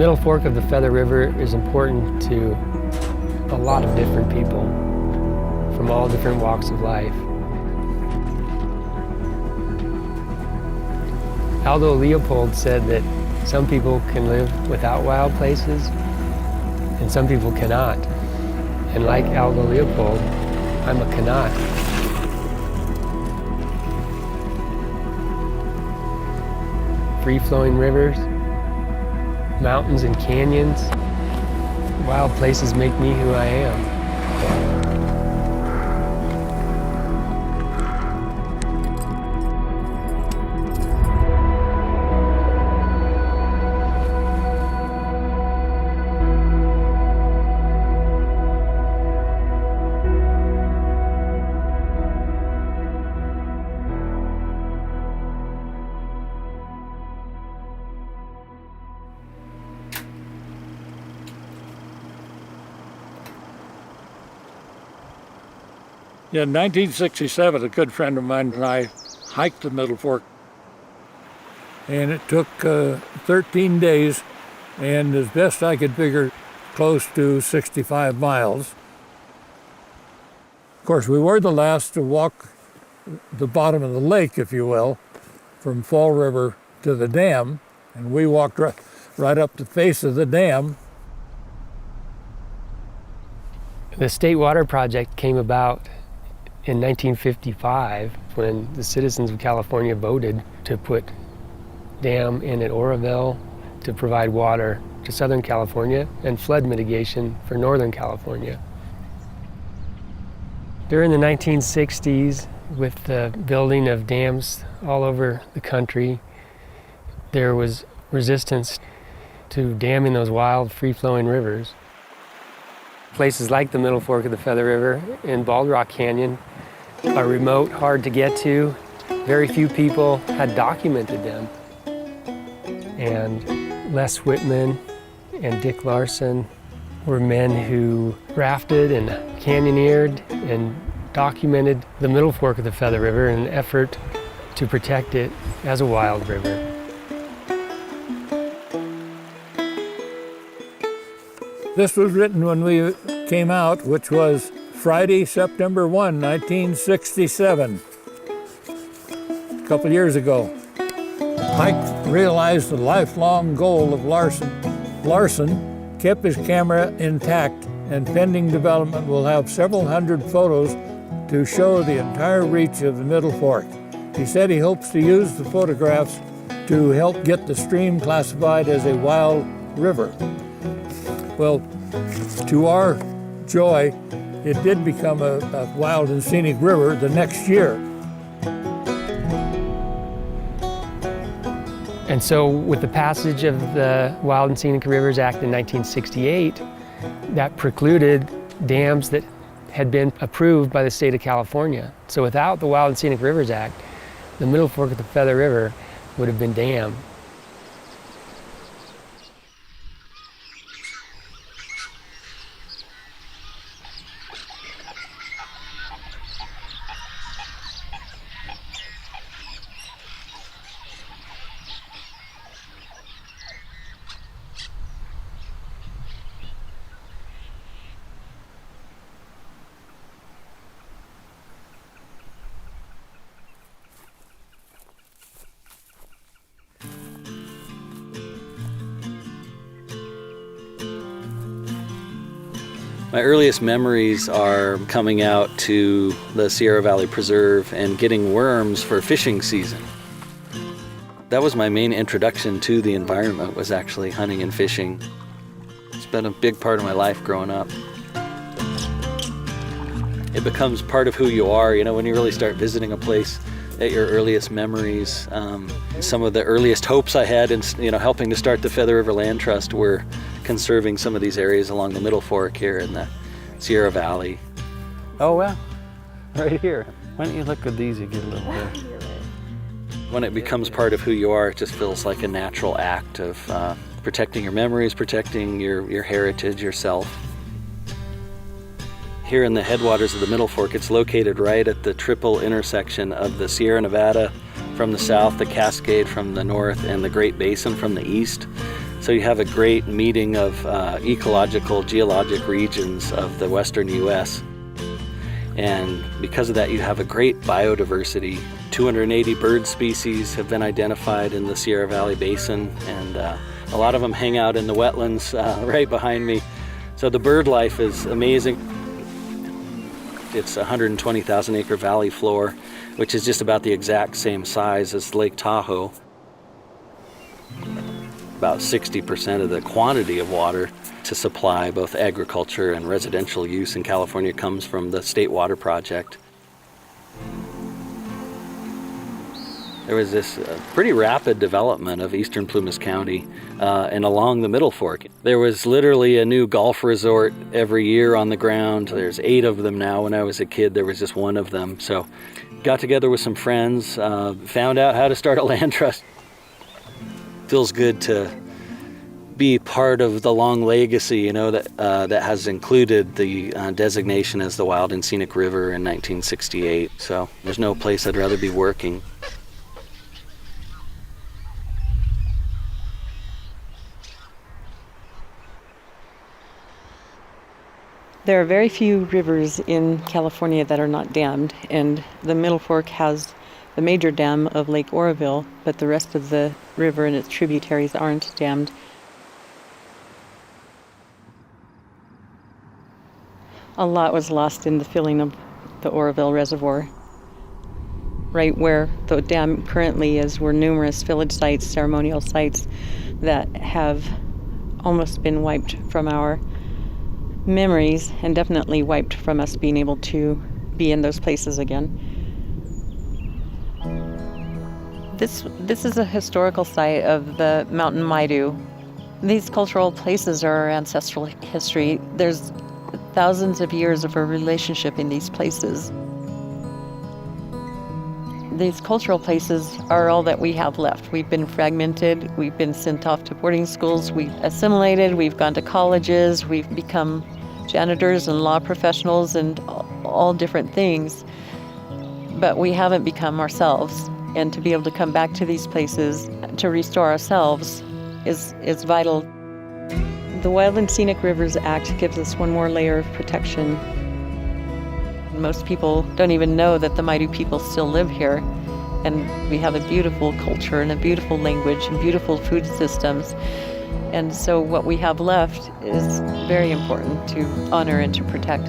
Middle Fork of the Feather River is important to a lot of different people from all different walks of life. Aldo Leopold said that some people can live without wild places and some people cannot. And like Aldo Leopold, I'm a cannot. Free-flowing rivers, mountains and canyons, wild places make me who I am. In 1967, a good friend of mine and I hiked the Middle Fork. And it took 13 days, and as best I could figure, close to 65 miles. Of course, we were the last to walk the bottom of the lake, if you will, from Fall River to the dam, and we walked right up the face of the dam. The State Water Project came about in 1955, when the citizens of California voted to put dam in at Oroville to provide water to Southern California and flood mitigation for Northern California. During the 1960s, with the building of dams all over the country, there was resistance to damming those wild, free-flowing rivers. Places like the Middle Fork of the Feather River and Bald Rock Canyon are remote, hard to get to. Very few people had documented them. And Les Whitman and Dick Larson were men who rafted and canyoneered and documented the Middle Fork of the Feather River in an effort to protect it as a wild river. This was written when we came out, which was Friday, September 1, 1967, a couple years ago. Mike realized the lifelong goal of Larson. Larson kept his camera intact, and pending development will have several hundred photos to show the entire reach of the Middle Fork. He said he hopes to use the photographs to help get the stream classified as a wild river. Well, to our joy, it did become a wild and scenic river the next year. And so with the passage of the Wild and Scenic Rivers Act in 1968, that precluded dams that had been approved by the state of California. So without the Wild and Scenic Rivers Act, the Middle Fork of the Feather River would have been dammed. My earliest memories are coming out to the Sierra Valley Preserve and getting worms for fishing season. That was my main introduction to the environment, was actually hunting and fishing. It's been a big part of my life growing up. It becomes part of who you are, when you really start visiting a place at your earliest memories. Some of the earliest hopes I had in helping to start the Feather River Land Trust were conserving some of these areas along the Middle Fork here in the Sierra Valley. Oh, well, right here. Why don't you look at these and get a little bit? When it becomes part of who you are, it just feels like a natural act of protecting your memories, protecting your heritage, yourself. Here in the headwaters of the Middle Fork, it's located right at the triple intersection of the Sierra Nevada from the south, the Cascade from the north, and the Great Basin from the east. So you have a great meeting of ecological, geologic regions of the western U.S. And because of that, you have a great biodiversity. 280 bird species have been identified in the Sierra Valley Basin, and a lot of them hang out in the wetlands right behind me. So the bird life is amazing. It's a 120,000 acre valley floor, which is just about the exact same size as Lake Tahoe. About 60% of the quantity of water to supply both agriculture and residential use in California comes from the State Water Project. There was this pretty rapid development of eastern Plumas County and along the Middle Fork. There was literally a new golf resort every year on the ground. There's 8 of them now. When I was a kid, there was just 1 of them. So got together with some friends, found out how to start a land trust. Feels good to be part of the long legacy, you know, that has included the designation as the Wild and Scenic River in 1968. So there's no place I'd rather be working. There are very few rivers in California that are not dammed, and the Middle Fork has the major dam of Lake Oroville, but the rest of the river and its tributaries aren't dammed. A lot was lost in the filling of the Oroville Reservoir. Right where the dam currently is were numerous village sites, ceremonial sites that have almost been wiped from our memories, and definitely wiped from us being able to be in those places again. This is a historical site of the Mountain Maidu. These cultural places are our ancestral history. There's thousands of years of a relationship in these places. These cultural places are all that we have left. We've been fragmented, we've been sent off to boarding schools, we've assimilated, we've gone to colleges, we've become janitors and law professionals and all different things. But we haven't become ourselves. And to be able to come back to these places to restore ourselves is vital. The Wild and Scenic Rivers Act gives us one more layer of protection. Most people don't even know that the Maidu people still live here, and we have a beautiful culture and a beautiful language and beautiful food systems. And so what we have left is very important to honor and to protect.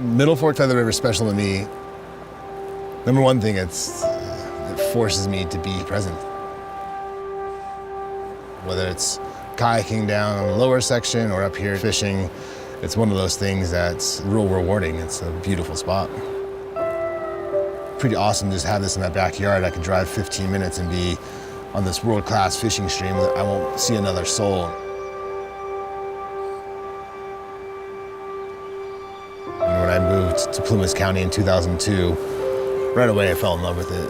Middle Fork Feather River is special to me. Number one thing, it forces me to be present. Whether it's kayaking down on the lower section or up here fishing, it's one of those things that's real rewarding. It's a beautiful spot. Pretty awesome to just have this in my backyard. I could drive 15 minutes and be on this world-class fishing stream that I won't see another soul. When I moved to Plumas County in 2002, right away I fell in love with it.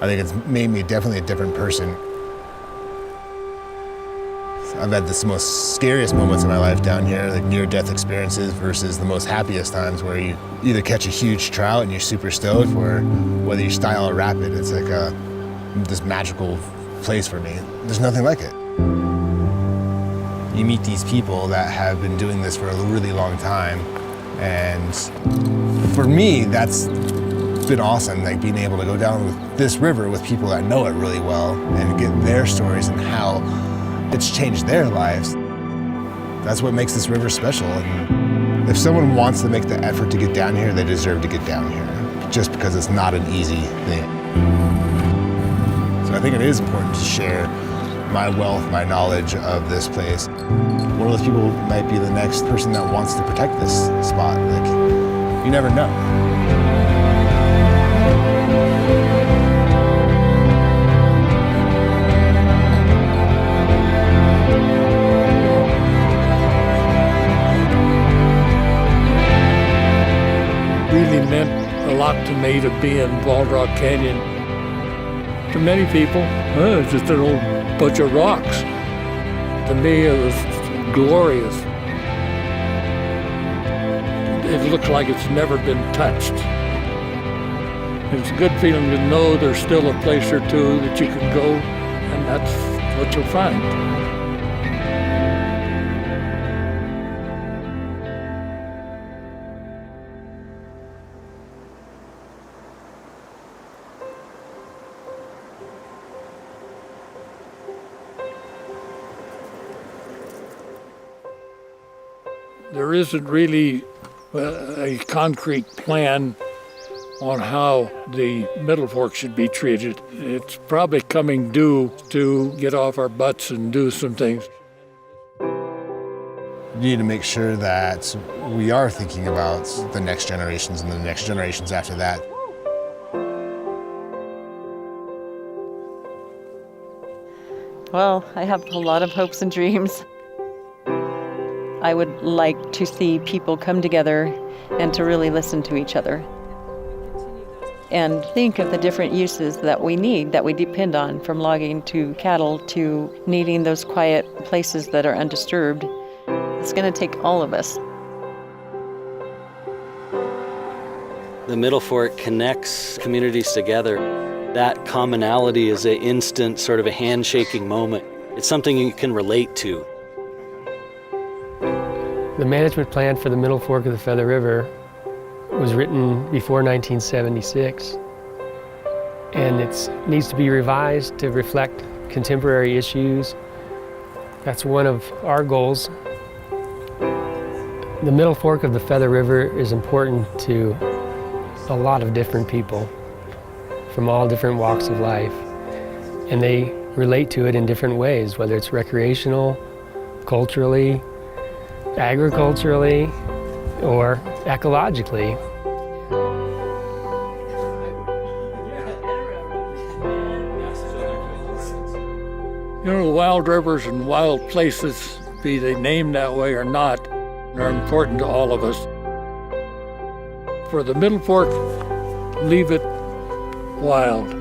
I think it's made me definitely a different person. I've had the most scariest moments in my life down here, like near-death experiences, versus the most happiest times where you either catch a huge trout and you're super stoked, or whether you style a rapid. It's like this magical place for me. There's nothing like it. You meet these people that have been doing this for a really long time, and for me, that's been awesome, like being able to go down with this river with people that know it really well and get their stories and how it's changed their lives. That's what makes this river special. And if someone wants to make the effort to get down here, they deserve to get down here, just because it's not an easy thing. So I think it is important to share my wealth, my knowledge of this place. One of those people might be the next person that wants to protect this spot. Like, you never know. meant a lot to me to be in Bald Rock Canyon. To many people, it's just an old bunch of rocks. To me, it was glorious. It looks like it's never been touched. It's a good feeling to know there's still a place or two that you can go, and that's what you'll find. There isn't really a concrete plan on how the Middle Fork should be treated. It's probably coming due to get off our butts and do some things. We need to make sure that we are thinking about the next generations and the next generations after that. Well, I have a lot of hopes and dreams. I would like to see people come together and to really listen to each other and think of the different uses that we need, that we depend on, from logging to cattle to needing those quiet places that are undisturbed. It's going to take all of us. The Middle Fork connects communities together. That commonality is an instant sort of a handshaking moment. It's something you can relate to. The management plan for the Middle Fork of the Feather River was written before 1976, and it needs to be revised to reflect contemporary issues. That's one of our goals. The Middle Fork of the Feather River is important to a lot of different people from all different walks of life, and they relate to it in different ways, whether it's recreational, culturally, agriculturally, or ecologically. You know, the wild rivers and wild places, be they named that way or not, are important to all of us. For the Middle Fork, leave it wild.